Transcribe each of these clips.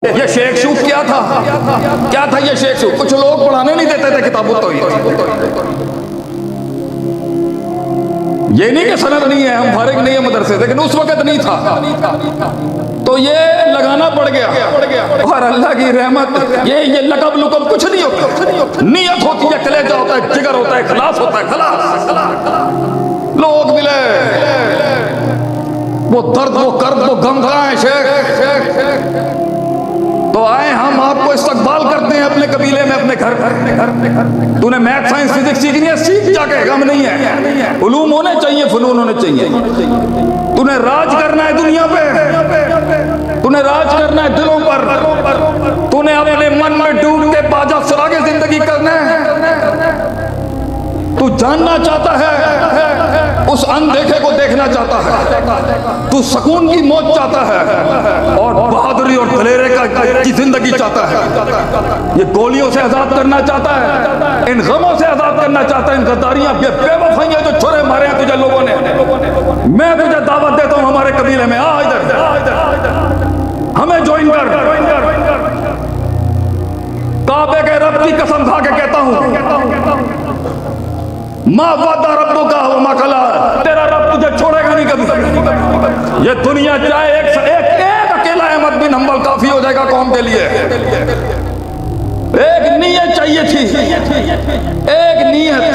ये शेख सूफ क्या था? क्या था ये शेख सूफ? कुछ लोग पढ़ाने नहीं देते थे किताबों तो ये नहीं कि सनद नहीं है, हम फारिग नहीं है मदरसे, लेकिन उस वक्त नहीं था तो ये लगाना पड़ गया। और अल्लाह की रहमत ये लकब लुकब कुछ नहीं होता, नियत होती है, कलेजा होता है, जिगर होता है, खलास होता है, खलास। लोग मिले, वो दर्द, वो कर्द, वो गम कहाँ है शेख? तो आए हम आपको इस्तकबाल करते हैं अपने कबीले में, अपने घर। तूने मैथ साइंस फिजिक्स सीखनी है, सीख जाके, गम नहीं है। उलूम होने चाहिए, फनून होने चाहिए। तूने राज करना है दुनिया पे, तूने राज करना है दिलों पर, तूने अपने मन में डूब के बाजा सुरा के जिंदगी करना है। तू जानना चाहता है, उस अनदेखे को देखना चाहता है, तू सुकून की मौत चाहता है और बहादुरी और दलेरे की जिंदगी चाहता है। ये गोलियों से आजाद करना चाहता है, इन गमों से आजाद करना चाहता है, इन गद्दारियां, ये बेवफाइयां जो छुरे मारे हैं तुझे लोगों ने। मैं तुझे दावत देता हूं हमारे कबीले में, आ इधर, हमें ज्वाइन कर। काबे के रब की कसम खा के कहता हूं, माँ वादा रब्बों का हो मकला, तेरा रब तुझे छोड़ेगा नहीं कभी। ये दुनिया चाहे एक अकेला अहमद बिन हम्बल काफी हो जाएगा कौम के लिए। एक नीयत चाहिए थी, एक नीयत।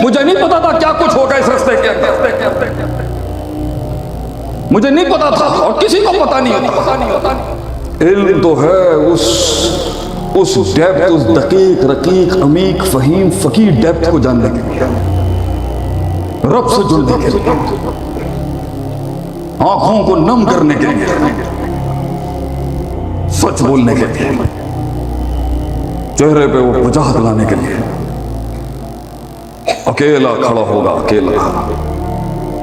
मुझे नहीं पता था क्या कुछ होगा इस रास्ते के अंदर, मुझे नहीं पता था और किसी को पता नहीं होता। इल्म तो है उस डेप्थ, उस दकीक, रकीक, अमीक, फहीम, फकीर डेप्थ को जानने के लिए, रब से जुड़ने के लिए, आंखों को नम करने के लिए, सच बोलने के लिए, चेहरे पे वो वजाहत लाने के लिए। अकेला खड़ा होगा, अकेला,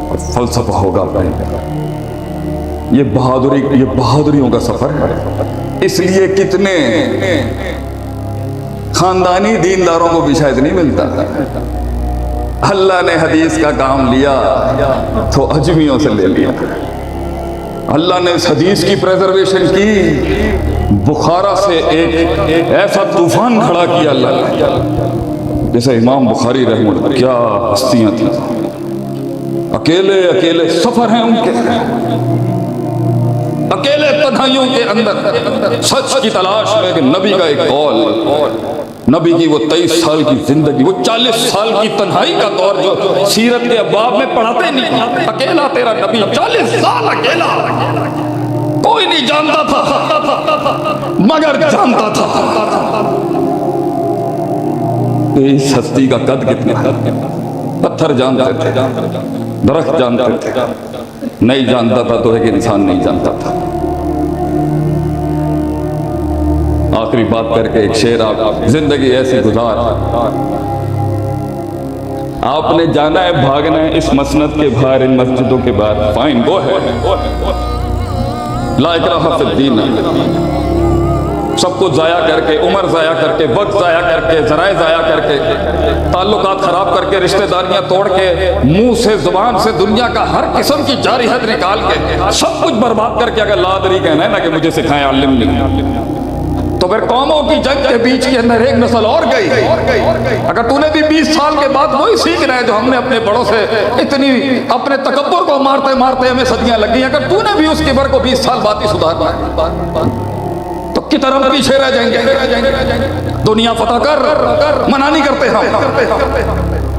और फलसफा होगा अपने। ये बहादुरियों का सफर है। इसलिए कितने खानदानी दीनदारों को भी शायद नहीं मिलता। अल्लाह ने हदीस का काम लिया तो अजमियों से ले लिया। अल्लाह ने इस हदीस की प्रिजर्वेशन की, बुखारा से एक ऐसा तूफान खड़ा किया अल्लाह ने, जैसे इमाम बुखारी रहमतुल्लाह, क्या हस्तियां थी। अकेले अकेले सफर हैं उनके, अकेले तन्हाइयों के अंदर सच की तलाश में। कि नबी का एक कौल, नबी की वो 23 साल की जिंदगी, वो 40 साल की तन्हाई का दौर जो सीरत के अबाब में पढ़ाते नहीं। अकेला तेरा नबी 40 साल अकेला, कोई नहीं जानता था मगर जानता था इस हस्ती का कद कितना है। पत्थर जानते थे, दरख्त जानते थे, नहीं जानता था तो एक इंसान नहीं जानता था। आखिरी बात करके एक शेर, आप जिंदगी ऐसी गुजार, आपने जाना है, भागना है इस मसनद के बाहर, इन मस्जिदों के बाहर। फाइन, वो है ला इकराहा फिद्दीन। सबको जाया करके, उम्र जाया करके, वक्त जाया करके, जराए जाया करके, ताल्लुकात खराब करके, रिश्तेदारियां तोड़ के, मुंह से जुबान से दुनिया का हर किस्म की जारी हद निकाल के, सब कुछ बर्बाद करके अगर लादरी कहना है ना कि मुझे सिखाएं आलिम नहीं, तो फिर कौमों की जंग के बीच के अंदर एक नस्ल और गई। अगर तूने भी 20 साल के बाद वही सीख रहे जो हमने अपने बड़ों से इतनी अपने तकब्बुर को मारते मारते हमें सदियां लग गई, अगर तूने भी उस किबर को 20 साल बाद ही सुधारना है तो की तरफ पीछे रह जाएंगे। दुनिया फतह कर, मना नहीं करते हम,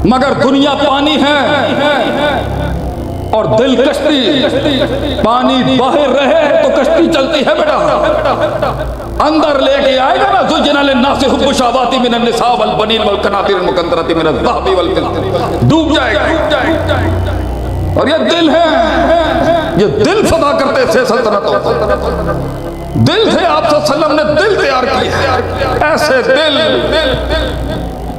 मगर दुनिया पानी है और दिल कश्ती। पानी बाहर रहे तो कश्ती चलती है बेटा, अंदर लेके आएगा ना। जुज्जना लिन्नास हुब्बु शहावाति मिनन निसा वल बनीन वल कनातिर मुकद्दरति मिनज़ ज़हबि वल फिद्दति, डूब जाएगा। और ये दिल है, ये दिल फदा करते थे सल्तनत, दिल थे। आप सल्लल्लाहु अलैहि वसल्लम ने दिल तैयार किए, ऐसे दिल।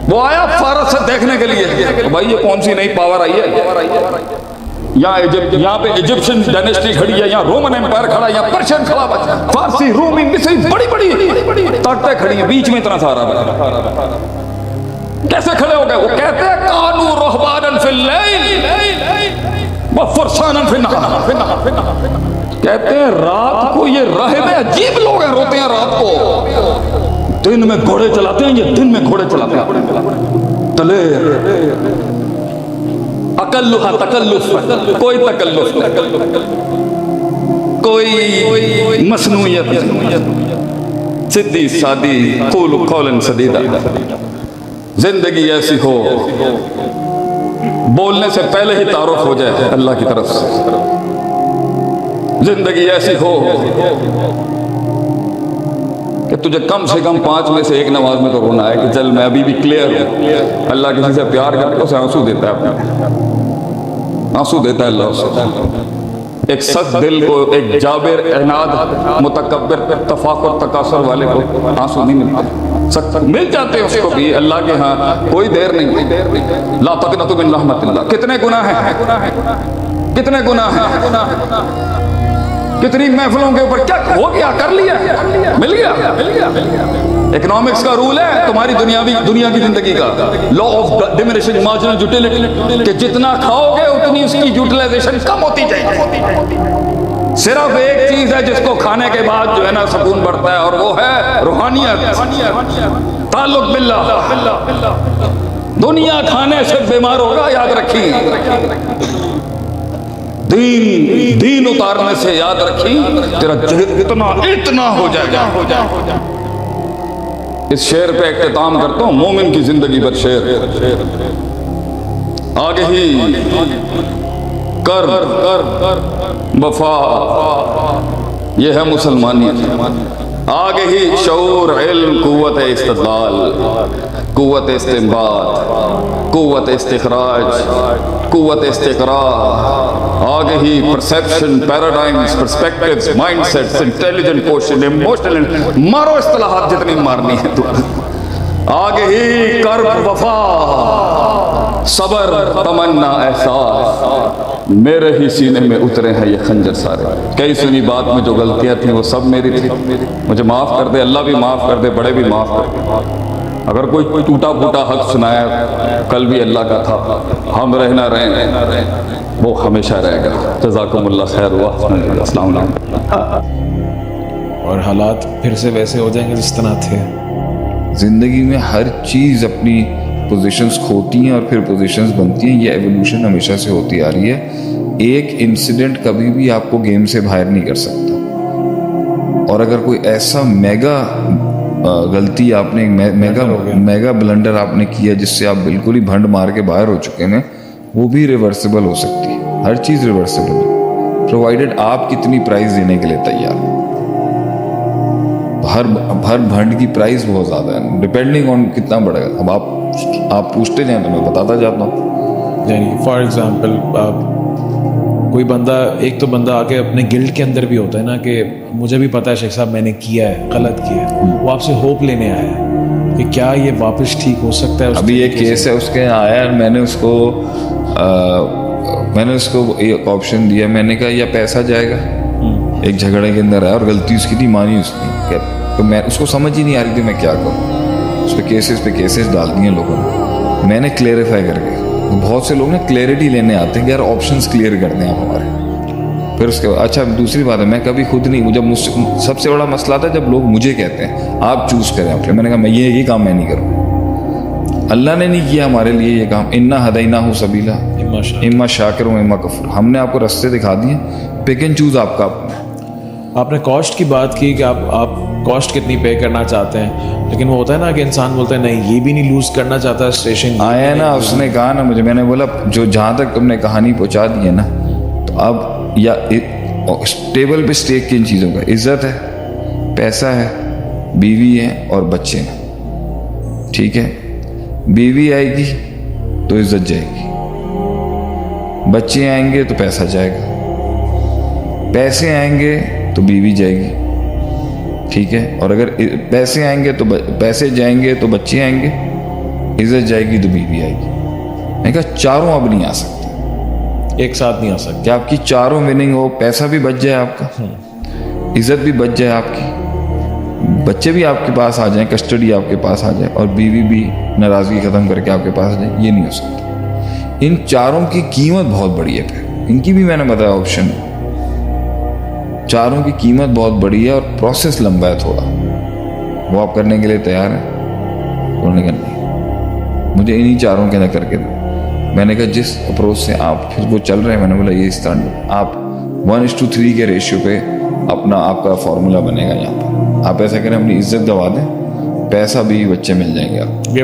वो आया फारस से देखने के लिए, तो भाई ये कौन सी नई पावर आई है? यहाँ पे इजिप्शियन डायनेस्टी खड़ी है, यहाँ रोमन एम्पायर खड़ा है, यहाँ पर्शियन खड़ा है, फारसी, रोमी, मिस्री, बड़ी बड़ी ताकतें खड़ी हैं, बीच में इतना सारा कैसे खड़े हो गए? वो कहते हैं कानू रहबानन फिल लैल व फरसानन फिन नहार। कहते हैं रात को ये राहिब अजीब लोग हैं, रोते हैं रात को, दिन में घोड़े चलाते हैं, ये दिन में घोड़े चलाते हैं। तले अकल्लुहा तकल्लुफ, कोई तकल्लुफ नहीं, कोई मसनूयत नहीं, सीधी सादी कौलन सदीदा। जिंदगी ऐसी हो बोलने से पहले ही तारुफ हो जाए अल्लाह की तरफ से। जिंदगी ऐसी हो कि तुझे कम से कम 5 में से 1 नमाज में तो रोना है कि चल मैं अभी भी क्लियर हूं। अल्लाह किसी से प्यार करके उसे आंसू देता है, अपने आंसू देता है अल्लाह उसे। एक सख्त दिल को, एक जाबिर इनाद मुतकब्बिर तफाकुर तकासुर वाले को आंसू नहीं मिलते, सख्त मिल जाते हैं उसको भी अल्लाह के यहाँ, कोई देर नहीं। ला तक़नतु मिन रहमतिल्लाह। कितने गुनाह हैं, कितने गुनाह हैं, कितनी महफिलों के ऊपर क्या हो गया, कर लिया, मिल गया। इकोनॉमिक्स का रूल है तुम्हारी दुनिया की जिंदगी का, law of diminishing marginal utility, कि जितना खाओगे उतनी उसकी यूटिलाइजेशन कम होती जाएगी। सिर्फ एक चीज है जिसको खाने के बाद जो है ना सुकून बढ़ता है, और वो है रूहानियत, ताल्लुक बिल्लाह। दुनिया खाने से बीमार होगा, याद रखिए। दीन उतारने से याद रखी तेरा जहद इतना हो जाएगा। इस शेर पे इख्तिताम करता हूं, मोमिन की जिंदगी पर शेर। आगे ही कर वफा, ये है मुसलमानियत। आगे ही शऊर, इल्म, कुव्वत इस्तिदलाल, कुव्वत इस्तिंबात, कुव्वत इस्तिखराज, कुव्वत इस्तिकरा। आगे ही perception, paradigms, perspectives, mindsets, intelligent question, emotional, मारो इस्तिलाहात जितनी मारनी है तू। आगे ही कर्ब, वफा, सबर, तमन्ना, एहसास। मेरे ही सीने में उतरे हैं ये खंजर सारे। कई सुनी बात में जो गलतियां थी वो सब मेरी थी, मुझे माफ कर दे अल्लाह, भी माफ कर दे, बड़े भी माफ कर दे। अगर कोई टूटा फूटा हक सुनाया, कल भी अल्लाह का था, हम रहना रहें, वो हमेशा रहेगा। जज़ाकुमुल्लाह खैर व अस्सलाम वालेकुम। और हालात फिर से वैसे हो जाएंगे जिस तरह थे। ज़िंदगी में हर चीज़ अपनी पोजीशंस खोती हैं और फिर पोजीशंस बनती हैं। ये एवोल्यूशन हमेशा से होती आ रही है। एक इंसिडेंट कभी भी आपको गेम से बाहर नहीं कर सकता। और अगर कोई ऐसा मेगा गलती आपने, मेगा ब्लंडर आपने किया जिससे आप बिल्कुल ही भंड मार के बाहर हो चुके हैं, वो भी रिवर्सिबल हो सकती है। हर चीज़ रिवर्सिबल है, प्रोवाइडेड आप कितनी प्राइस देने के लिए तैयार हैं। हर भंड की प्राइस बहुत ज़्यादा है, डिपेंडिंग ऑन कितना बढ़ेगा। अब आप पूछते जाएं तो मैं बताता जाता हूँ। यानी फॉर एग्जांपल कोई बंदा, एक तो बंदा आके अपने गिल्ट के अंदर भी होता है ना कि मुझे भी पता है शेख साहब मैंने किया है, गलत किया है, वो आपसे होप लेने आया है कि क्या ये वापस ठीक हो सकता है। अभी एक केस है उसके यहाँ आया, मैंने उसको एक ऑप्शन दिया। मैंने कहा या पैसा जाएगा, एक झगड़े के अंदर आया और गलती उसकी थी, मानी उसने, तो मैं उसको समझ ही नहीं आ रही थी मैं क्या करूँ। उस पर केसेस डाल दिए लोगों ने। मैंने क्लेरिफाई करके, बहुत से लोग ना क्लैरिटी लेने आते हैं कि यार ऑप्शंस क्लियर कर दें आप हमारे। फिर उसके बाद अच्छा दूसरी बात है, मैं कभी खुद नहीं, जब मुझसे सबसे बड़ा मसला था जब लोग मुझे कहते हैं आप चूज़ करें अपने, मैंने कहा मैं ये काम मैं नहीं करूँ। अल्लाह ने नहीं किया हमारे लिए ये काम। इन्ना हदैना हो सबीला इम्मा शाकिर व इम्मा कफूर। हमने आपको रास्ते दिखा दिए, पिक एंड चूज़ आपका। आपने कॉस्ट की बात की कि आप कॉस्ट कितनी पे करना चाहते हैं, लेकिन वो होता है ना कि इंसान बोलता है नहीं ये भी नहीं लूज करना चाहता स्टेशन। आया ना, उसने कहा ना मुझे, मैंने बोला जो जहाँ तक तुमने कहानी पहुँचा दी है ना, तो अब या टेबल पे स्टेक किन चीज़ों का, इज्जत है, पैसा है, बीवी है और बच्चे हैं। ठीक है, बीवी आएगी तो इज्जत जाएगी, बच्चे आएंगे तो पैसा जाएगा, पैसे आएंगे तो बीवी जाएगी। ठीक है, और अगर पैसे आएंगे तो पैसे जाएंगे तो बच्चे आएंगे, इज्जत जाएगी तो बीवी आएगी। मैंने कहा चारों अब नहीं आ सकते, एक साथ नहीं आ सकते। कि आपकी चारों विनिंग हो, पैसा भी बच जाए आपका, इज्जत भी बच जाए आपकी, बच्चे भी आपके पास आ जाएं, कस्टडी आपके पास आ जाए, और बीवी भी नाराज़गी ख़त्म करके आपके पास आ जाए। ये नहीं हो सकता। इन चारों की कीमत बहुत बड़ी है। फिर इनकी भी मैंने बताया ऑप्शन, चारों की कीमत बहुत बड़ी है और प्रोसेस लंबा है थोड़ा। वो आप करने के लिए तैयार हैं? उन्होंने कहा नहीं, मुझे इन्हीं चारों के अंदर करके दो। मैंने कहा जिस अप्रोच से आप फिर वो चल रहे हैं, मैंने बोला ये स्टैंडर्ड आप 1:3 के रेशियो पे अपना आपका फॉर्मूला बनेगा। यहाँ पर आप ऐसा करें, अपनी इज्जत गवा दें, पैसा भी बच्चे मिल जाएंगे आपको।